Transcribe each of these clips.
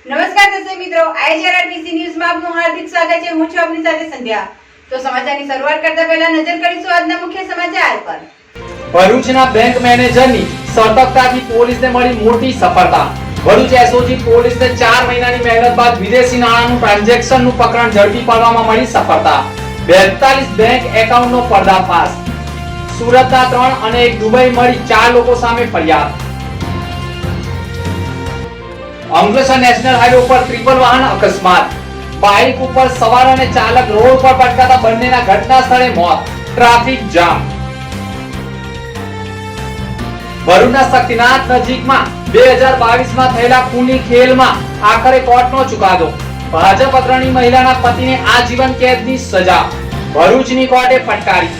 નમસ્કાર દર્શક મિત્રો, આઈજીઆરટીસી ન્યૂઝમાં આપનું હાર્દિક સ્વાગત છે. હું છું આપની સાથે સંધ્યા. તો સમાચારની શરૂઆત કરતા પહેલા નજર કરીશું આજના મુખ્ય સમાચાર પર. ભરૂચના બેંક મેનેજરની સતર્કતાથી પોલીસને મળી મોટી સફળતા. ભરૂચ એસઓજી પોલીસને 4 મહિનાની મહેનત બાદ વિદેશી નાણાંનું ટ્રાન્ઝેક્શનનું પકડ ઝડપી પાડવામાં મળી સફળતા. 42 બેંક એકાઉન્ટનો પર્દાફાશ. સુરતના 3 અને 1 દુબઈ મળી 4 લોકો સામે ફરિયાદ. અંકલેશ્વર નેશનલ હાઈવે ઉપર ટ્રિપલ વાહન અકસ્માત. બાઇક ઉપર સવાર અને ચાલક રોડ પર પટકાતા બંનેના ઘટના સ્થળે મોત. Traffic jam. ભરૂચના શક્તિનાથ નજીકમાં 2022માં થયેલા ખૂની ખેલમાં આખરે કોર્ટનો ચુકાદો. ભાજપ અગ્રણી મહિલાના પતિને આજીવન કેદની સજા. ભરૂચની કોર્ટે ફટકારી.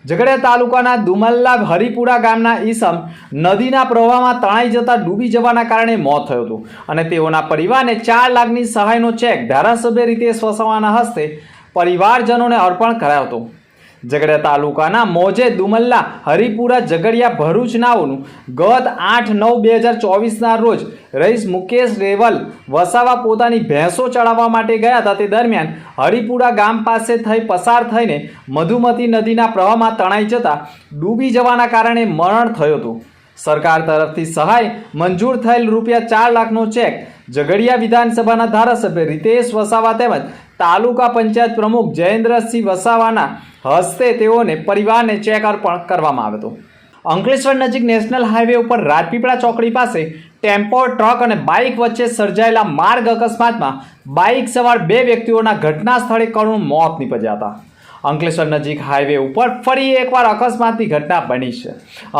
ઝઘડિયા તાલુકાના દુમલ્લા હરિપુરા ગામના ઈસમ નદીના પ્રવાહમાં તણાઈ જતા ડૂબી જવાના કારણે મોત થયું હતું અને તેઓના પરિવારને 4 લાખની સહાયનો ચેક ધારાસભ્ય રીતેશ વસાવાના હસ્તે પરિવારજનોને અર્પણ કરાયો હતો. ઝઘડિયા તાલુકાના મોજે દુમલ્લા હરિપુરા ઝઘડિયા ભરૂચ નાઓનું ગત 8/9/2024ના રોજ રહીશ મુકેશ રેવલ વસાવા પોતાની ભેંસો ચડાવવા માટે ગયા હતા. તે દરમિયાન હરિપુરા ગામ પાસે થઈ પસાર થઈને મધુમતી નદીના પ્રવાહમાં તણાઈ જતા ડૂબી જવાના કારણે મરણ થયું હતું. સરકાર તરફથી સહાય મંજૂર થયેલ રૂપિયા 4 લાખનો ચેક ઝઘડિયા વિધાનસભાના ધારાસભ્ય રીતેશ વસાવા તેમજ તાલુકા પંચાયત પ્રમુખ જયેન્દ્રસિંહ વસાવાના હસ્તે તેઓને પરિવારને ચેક અર્પણ કરવામાં આવ્યો હતો. અંકલેશ્વર નજીક નેશનલ હાઈવે ઉપર રાજપીપળા ચોકડી પાસે ટેમ્પો, ટ્રક અને બાઇક વચ્ચે સર્જાયેલા માર્ગ અકસ્માતમાં બાઇક સવાર 2 વ્યક્તિઓના ઘટના સ્થળે કરુણ મોત નીપજ્યા હતા. અંકલેશ્વર નજીક હાઈવે ઉપર ફરી એકવાર અકસ્માતની ઘટના બની છે.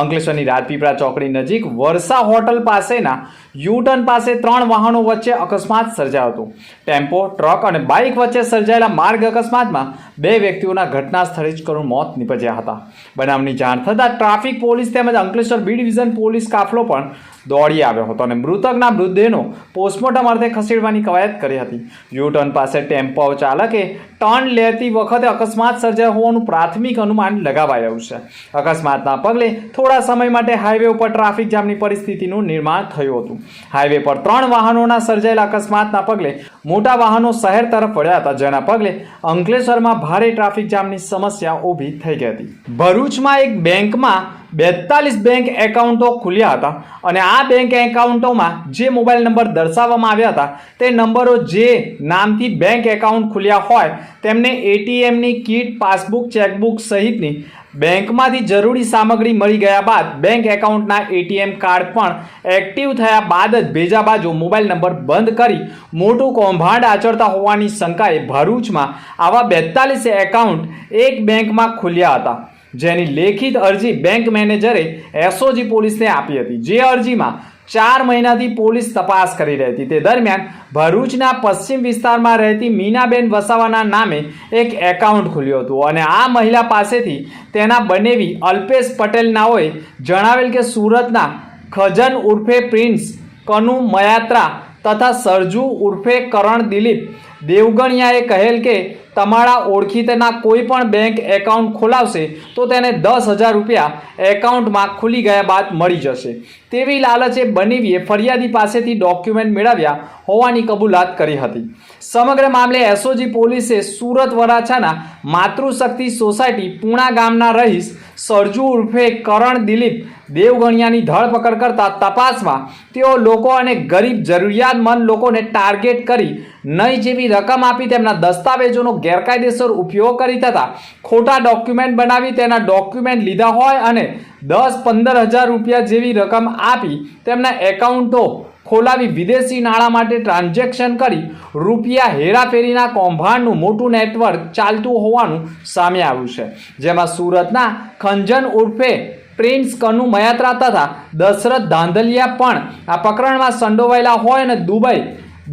અંકલેશ્વરની રાજપીપળા ચોકડી નજીક વર્ષા હોટલ પાસેના યુટર્ન પાસે 3 વાહનો વચ્ચે અકસ્માત સર્જાયો હતો. ટેમ્પો, ટ્રક અને બાઇક વચ્ચે સર્જાયેલા માર્ગ અકસ્માતમાં 2 વ્યક્તિઓના ઘટના સ્થળે જ કરુણ મોત નીપજ્યા હતા. બનાવની જાણ થતાં ટ્રાફિક પોલીસ તેમજ અંકલેશ્વર બી ડિવિઝન પોલીસ કાફલો પણ દોડી આવ્યો હતો અને મૃતકના મૃતદેહનો પોસ્ટમોર્ટમ અર્થે ખસેડવાની કવાયત કરી હતી. યુટર્ન પાસે ટેમ્પો ચાલકે ટર્ન લેતી વખતે અકસ્માત સર્જાયો હોવાનું પ્રાથમિક અનુમાન લગાવાયું છે. અકસ્માતના પગલે થોડા સમય માટે હાઈવે ઉપર ટ્રાફિક જામની પરિસ્થિતિનું નિર્માણ થયું હતું. હાઈવે પર 3 વાહનોના સર્જાયેલા અકસ્માતના પગલે મોટા વાહનો શહેર તરફ વળ્યા હતા, જેના પગલે અંકલેશ્વરમાં ભારે ટ્રાફિક જામની સમસ્યા ઊભી થઈ ગઈ હતી. ભરૂચમાં એક બેંકમાં 42 બેંક એકાઉન્ટો ખુલ્યા હતા અને આ બેંક એકાઉન્ટોમાં જે મોબાઈલ નંબર દર્શાવવામાં આવ્યા હતા તે નંબરો જે નામથી બેંક એકાઉન્ટ ખુલ્યા હોય તેમને એટીએમની કીટ, પાસબુક, ચેકબુક સહિતની બેંકમાંથી જરૂરી સામગ્રી મળી ગયા બાદ બેંક એકાઉન્ટના એટીએમ કાર્ડ પણ એક્ટિવ થયા બાદ જ ભેજા બાજુ મોબાઈલ નંબર બંધ કરી મોટું કૌભાંડ આચરતા હોવાની શંકાએ ભરૂચમાં આવા 42 એકાઉન્ટ એક બેંકમાં ખુલ્યા હતા, જેની લેખિત અરજી બેંક મેનેજરે એસઓજી પોલીસને આપી હતી. જે અરજીમાં 4 મહિનાથી પોલીસ તપાસ કરી રહી હતી. તે દરમિયાન ભરૂચના પશ્ચિમ વિસ્તારમાં રહેતી મીનાબેન વસાવાના નામે એક એકાઉન્ટ ખુલ્યું હતું અને આ મહિલા પાસેથી તેના બનેવી અલ્પેશ પટેલ નાઓએ જણાવેલ કે સુરતના ખજન ઉર્ફે પ્રિન્સ કનુ મયાત્રા તથા સરજુ ઉર્ફે કરણ દિલીપ દેવગણિયાએ કહેલ કે તમારા ઓળખીતાના કોઈ પણ બેંક એકાઉન્ટ ખોલાવશે તો તેને 10,000 રૂપિયા એકાઉન્ટમાં ખુલી ગયા બાદ મળી જશે તેવી લાલચે બનેવીએ ફરિયાદી પાસેથી ડોક્યુમેન્ટ મેળવ્યા હોવાની કબૂલાત કરી હતી. સમગ્ર મામલે એસઓજી પોલીસે સુરત વરાછાના માતૃશક્તિ સોસાયટી પૂણા ગામના રહીશ સરજુ ઉર્ફે કરણ દિલીપ દેવગણિયાની ધરપકડ કરતા તપાસમાં તેઓ લોકો અને ગરીબ જરૂરિયાતમંદ લોકોને ટાર્ગેટ કરી નહીં જેવી રકમ આપી તેમના દસ્તાવેજોનો ગેરકાયદેસર ઉપયોગ કરી તથા ખોટા ડોક્યુમેન્ટ બનાવી તેના ડોક્યુમેન્ટ લીધા હોય અને 10-15 હજાર રૂપિયા જેવી રકમ આપી તેમના એકાઉન્ટો ખોલાવી વિદેશી નાણાં માટે ટ્રાન્ઝેક્શન કરી રૂપિયા હેરાફેરીના કૌભાંડનું મોટું નેટવર્ક ચાલતું હોવાનું સામે આવ્યું છે. જેમાં સુરતના ખંજન ઉર્ફે પ્રિન્સ કનુ મયાત્રા તથા દશરથ ધાંધલિયા પણ આ પ્રકરણમાં સંડોવાયેલા હોય અને દુબઈ,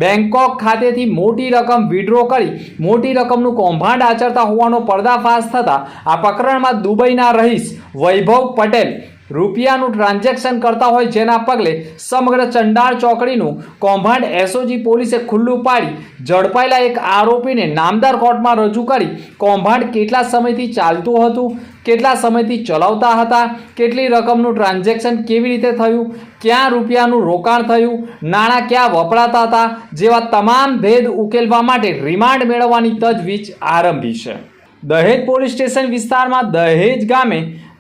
બેંકોક ખાતેથી મોટી રકમ વિડ્રો કરી મોટી રકમનું કૌભાંડ આચરતા હોવાનો પર્દાફાશ થતા આ પ્રકરણમાં દુબઈના રહીશ વૈભવ પટેલ, રૂપિયાનું ટ્રાન્ઝેક્શન કરતા હોય, જેના પગલે સમગ્ર ચંડાળ ચોકડીનું કૌભાંડ એસઓજી પોલીસે ખુલ્લું પાડી ઝડપાયેલા એક આરોપીને નામદાર કોર્ટમાં રજૂ કરી કૌભાંડ કેટલા સમયથી ચાલતું હતું, કેટલા સમયથી ચલાવતા હતા, કેટલી રકમનું ટ્રાન્ઝેક્શન કેવી રીતે થયું, ક્યાં રૂપિયાનું રોકાણ થયું, નાણાં ક્યાં વપરાતા હતા જેવા તમામ ભેદ ઉકેલવા માટે રિમાન્ડ મેળવવાની તજવીજ આરંભી છે. દહેજ પોલીસ સ્ટેશન વિસ્તારમાં દહેજ ગામે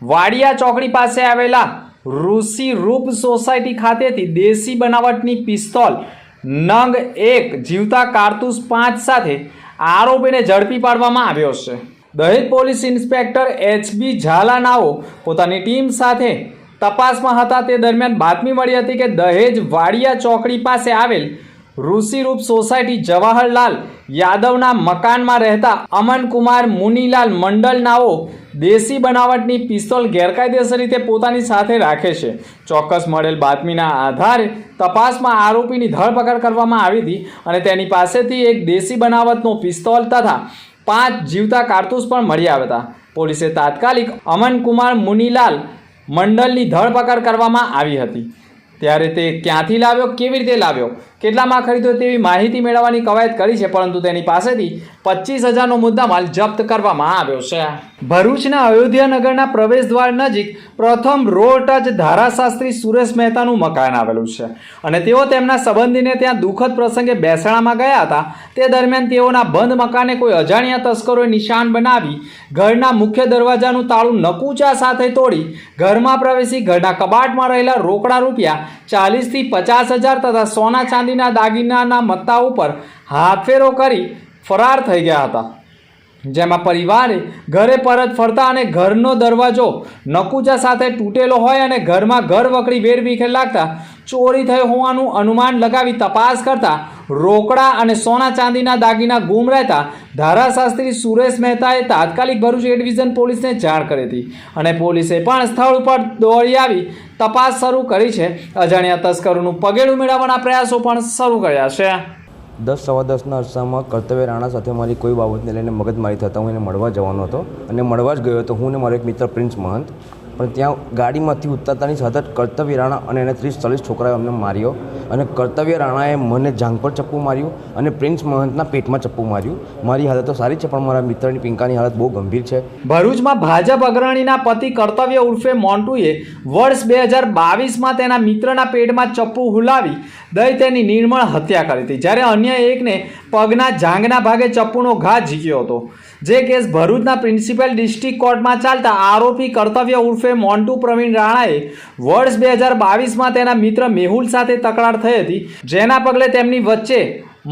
વાડિયા ચોકડી પાસે આવેલા ઋષિ રૂપ સોસાયટી ખાતેથી દેશી બનાવટની પિસ્તોલ નંગ 1 જીવતા કારતૂસ 5 સાથે આરોપીને ઝડપી પાડવામાં આવ્યો છે. દહેજ પોલીસ ઇન્સ્પેક્ટર HB ઝાલા નાઓ પોતાની ટીમ સાથે તપાસમાં હતા તે દરમિયાન બાતમી મળી હતી કે દહેજ વાડિયા ચોકડી પાસે આવેલ ઋષિરૂપ સોસાયટી જવાહરલાલ યાદવના મકાનમાં રહેતા અમનકુમાર મુનીલાલ મંડલ નાઓ દેશી બનાવટની પિસ્તોલ ગેરકાયદેસર રીતે પોતાની સાથે રાખે છે. ચોક્કસ મળેલ બાતમીના આધારે તપાસમાં આરોપીની ધરપકડ કરવામાં આવી હતી અને તેની પાસેથી એક દેશી બનાવટનો પિસ્તોલ તથા 5 જીવતા કારતૂસ પણ મળી આવ્યા હતા. પોલીસે તાત્કાલિક અમનકુમાર મુનીલાલ મંડલની ધરપકડ કરવામાં આવી હતી. ત્યારે તે ક્યાંથી લાવ્યો, કેવી રીતે લાવ્યો, કેટલામાં ખરીદ્યો તેવી માહિતી મેળવવાની કવાયત કરી છે, પરંતુ તેની પાસેથી 25,000નો મુદ્દામાલ જપ્ત કરવામાં આવ્યો છે. ભરૂચના અયોધ્યાનગરના પ્રવેશદ્વાર નજીક પ્રથમ રોડ ટચ ધારાશાસ્ત્રી સુરેશ મહેતાનું મકાન આવેલું છે અને તેઓ તેમના સંબંધીને ત્યાં દુઃખદ પ્રસંગે બેસાણામાં ગયા હતા. તે દરમિયાન તેઓના બંધ મકાને કોઈ અજાણ્યા તસ્કરોએ નિશાન બનાવી ઘરના મુખ્ય દરવાજાનું તાળું નકુચા સાથે તોડી ઘરમાં પ્રવેશી ઘરના કબાટમાં રહેલા રોકડા રૂપિયા 40,000 થી 50,000 તથા સોના ચાંદીના દાગીનાના મત્તા ઉપર હાથફેરો કરી ફરાર થઈ ગયા હતા. જેમાં પરિવારે ઘરે પરત ફરતા અને ઘરનો દરવાજો નકુચા સાથે તૂટેલો હોય અને ઘરમાં ઘર વકડી વેરવિખેર લાગતા ચોરી થઈ હોવાનું અનુમાન લગાવી તપાસ કરતા રોકડા અને સોના ચાંદીના દાગીના ગુમ રહેતા ધારાશાસ્ત્રી સુરેશ મહેતાએ તાત્કાલિક ભરૂચ એ ડિવિઝન પોલીસને જાણ કરી હતી અને પોલીસે પણ સ્થળ ઉપર દોડી આવી તપાસ શરૂ કરી છે. અજાણ્યા તસ્કરોનું પગેડું મેળવવાના પ્રયાસો પણ શરૂ કર્યા છે. 10-10:15 અરસામાં કર્તવ્ય રાણા સાથે મારી કોઈ બાબતને લઈને મગજમારી થતાં હું એને મળવા જવાનો હતો અને મળવા જ ગયો હતો હું ને મારો એક મિત્ર પ્રિન્સ મહંત. પણ ત્યાં ગાડીમાંથી ઉતરતાની સાથે જ કર્તવ્ય રાણા અને એને 30-40 છોકરાએ અમને માર્યો અને કર્તવ્ય રાણાએ મને જાંઘ પર ચપ્પુ માર્યું અને પ્રિન્સ મહંતના પેટમાં ચપ્પુ માર્યું. મારી હાલત તો સારી છે પણ મારા મિત્રની પિંકાની હાલત બહુ ગંભીર છે. ભરૂચમાં ભાજપ અગ્રણીના પતિ કર્તવ્ય ઉર્ફે મોન્ટુએ વર્ષ 2022માં તેના મિત્રના પેટમાં ચપ્પુ હુલાવી દઈ તેની નિર્મળ હત્યા કરી હતી, જ્યારે અન્ય એકને પગના જાંઘના ભાગે ચપ્પુનો ઘા ઝીક્યો હતો. જે કેસ ભરૂચના પ્રિન્સિપલ ડિસ્ટ્રિક્ટ કોર્ટમાં ચાલતા આરોપી કર્તવ્ય ઉર્ફે મોન્ટુ પ્રવીણ રાણાએ વર્ષ 2022માં તેના મિત્ર મેહુલ સાથે તકરાર થઈ હતી, જેના પગલે તેમની વચ્ચે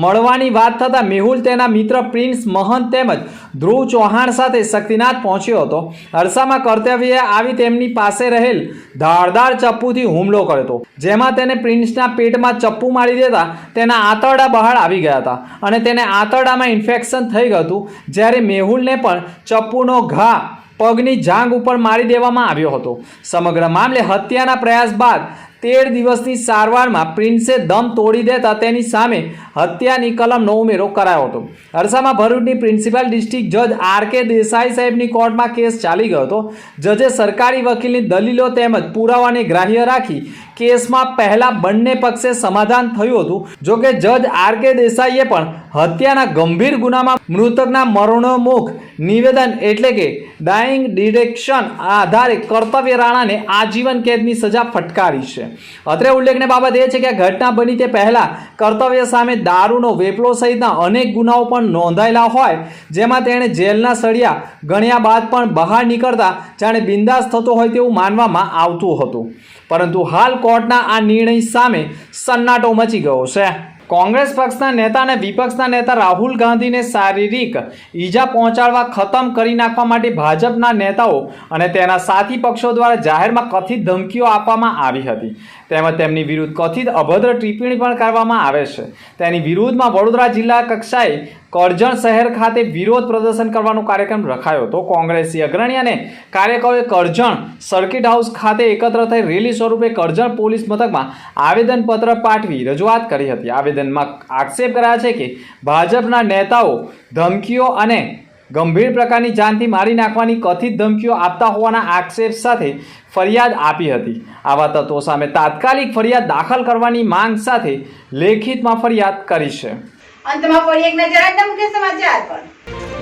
મળવાની વાત થતાં મેહુલ તેના મિત્ર પ્રિન્સ મહંત તેમજ ધ્રુવ ચૌહાણ સાથે શક્તિનાથ પહોંચ્યો હતો. અરસામાં કર્તવ્યએ આવી તેમની પાસે રહેલ ધારદાર ચપ્પુથી હુમલો કર્યો હતો, જેમાં તેને પ્રિન્સના પેટમાં ચપ્પુ મારી દેતા તેના આંતરડા બહાર આવી ગયા હતા અને તેને આંતરડામાં ઇન્ફેક્શન થઈ ગયું હતું, જ્યારે મેહુલને પણ ચપ્પુનો ઘા પગની જાંઘ ઉપર મારી દેવામાં આવ્યો હતો. સમગ્ર મામલે હત્યાના પ્રયાસ બાદ 13 દિવસની સારવારમાં પ્રિન્સે દમ તોડી દેતા તેની સામે હત્યાની કલમનો ઉમેરો કરાયો હતો. અરસામાં ભરૂચની પ્રિન્સિપલ ડિસ્ટ્રિક્ટ જજ RK દેસાઈ સાહેબની કોર્ટમાં કેસ ચાલી ગયો હતો. જજે સરકારી વકીલની દલીલો તેમજ પુરાવાને ગ્રાહ્ય રાખી કેસમાં પહેલા બંને પક્ષે સમાધાન થયું હતું. જોકે જજ RK દેસાઈએ પણ હત્યાના ગંભીર ગુનામાં મૃતકના મરણોન્મુખ નિવેદન એટલે કે ડાઇંગ ડિટેક્શન આધારે કર્તવ્ય રાણાને આજીવન કેદની સજા ફટકારી છે. અત્રે ઉલ્લેખનીય બાબત એ છે કે ઘટના બની તે પહેલા કર્તવ્ય સામે દારૂનો વેપલો સહિતના અનેક ગુનાઓ પણ નોંધાયેલા હોય, જેમાં તેણે જેલના સળિયા ગણ્યા બાદ પણ બહાર નીકળતા જાણે બિંદાસ થતો હોય તેવું માનવામાં આવતું હતું. પરંતુ હાલ કોર્ટના આ નિર્ણય સામે સન્નાટો મચી ગયો છે. કોંગ્રેસ પક્ષના નેતા અને વિપક્ષના નેતા રાહુલ ગાંધીને શારીરિક ઈજા પહોંચાડવા ખતમ કરી નાખવા માટે ભાજપના નેતાઓ અને તેના સાથી પક્ષો દ્વારા જાહેરમાં કથિત ધમકીઓ આપવામાં આવી હતી, તેમજ તેમની વિરુદ્ધ કથિત અભદ્ર ટિપ્પણી પણ કરવામાં આવે છે. તેની વિરુદ્ધમાં વડોદરા જિલ્લા કક્ષાએ કરજણ શહેર ખાતે વિરોધ પ્રદર્શન કરવાનો કાર્યક્રમ રખાયો હતો. કોંગ્રેસી અગ્રણી અને કાર્યકરોએ કરજણ સર્કિટ હાઉસ ખાતે એકત્ર થઈ રેલી સ્વરૂપે કરજણ પોલીસ મથકમાં આવેદનપત્ર પાઠવી રજૂઆત કરી હતી. આવેદનમાં આક્ષેપ કરાયા છે કે ભાજપના નેતાઓ ધમકીઓ અને ગંભીર પ્રકારની જાનથી મારી નાખવાની કથિત ધમકીઓ આપતા હોવાના આક્ષેપ સાથે ફરિયાદ આપી હતી. આવા તત્વો સામે તાત્કાલિક ફરિયાદ દાખલ કરવાની માંગ સાથે લેખિતમાં ફરિયાદ કરી છે. અંતમાં ફરી એક નજર આજના મુખ્ય સમાચાર પર.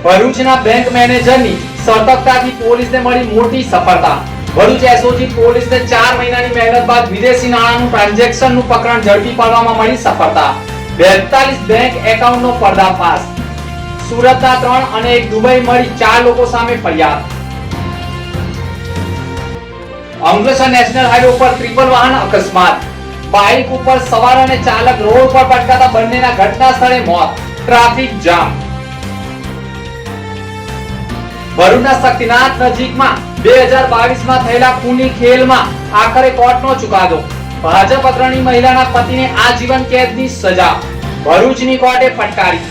ભરૂચના બેંક મેનેજરની સતર્કતાથી પોલીસને મળી મોટી સફળતા. ભરૂચ એસઓજી પોલીસને 4 મહિનાની મહેનત બાદ વિદેશી નાણાંનું ટ્રાન્ઝેક્શનનું પ્રકરણ ઝડપી પાડવામાં મળી સફળતા. 42 બેંક એકાઉન્ટનો પર્દાફાશ. સુરતના 3 અને 1 દુબઈ મળી 4 લોકો સામે ફરિયાદ. અંકલેશ્વર નેશનલ હાઈવે ઉપર ટ્રિપલ વાહન અકસ્માત. બાઇક ઉપર સવાર અને ચાલક રોડ પર પટકાતા બંનેના ઘટના સ્થળે મોત. Traffic jam. ભરૂચના શક્તિનાથ નજીકમાં 2022માં થયેલા ખૂની ખેલમાં આખરે કોર્ટનો ચુકાદો. ભાજપ અગ્રણી મહિલાના પતિને આજીવન કેદની સજા. ભરૂચની કોર્ટે ફટકારી.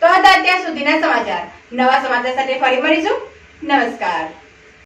તો હતા અત્યાર સુધીના સમાચાર. નવા સમાચાર સાથે ફરી મળીશું. નમસ્કાર.